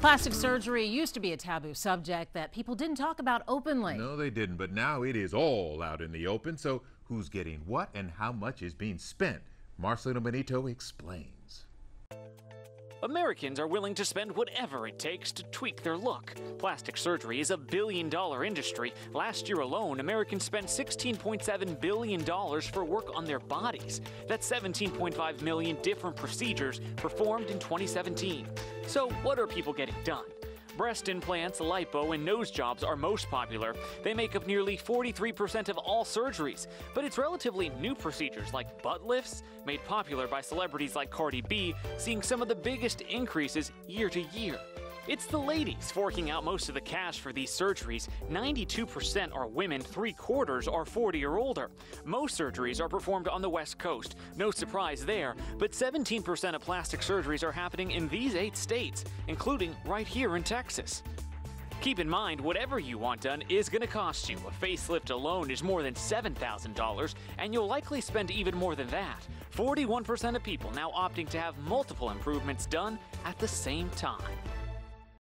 Plastic surgery used to be a taboo subject that people didn't talk about openly. No, they didn't, but now it is all out in the open. So who's getting what and how much is being spent? Marcelino Benito explains. Americans are willing to spend whatever it takes to tweak their look. Plastic surgery is a billion-dollar industry. Last year alone, Americans spent $16.7 billion for work on their bodies. That's 17.5 million different procedures performed in 2017. So what are people getting done? Breast implants, lipo, and nose jobs are most popular. They make up nearly 43% of all surgeries. But it's relatively new procedures like butt lifts, made popular by celebrities like Cardi B, seeing some of the biggest increases year to year. It's the ladies forking out most of the cash for these surgeries. 92% are women, 3/4 are 40 or older. Most surgeries are performed on the West Coast. No surprise there, but 17% of plastic surgeries are happening in these 8 states, including right here in Texas. Keep in mind, whatever you want done is going to cost you. A facelift alone is more than $7,000, and you'll likely spend even more than that. 41% of people now opting to have multiple improvements done at the same time.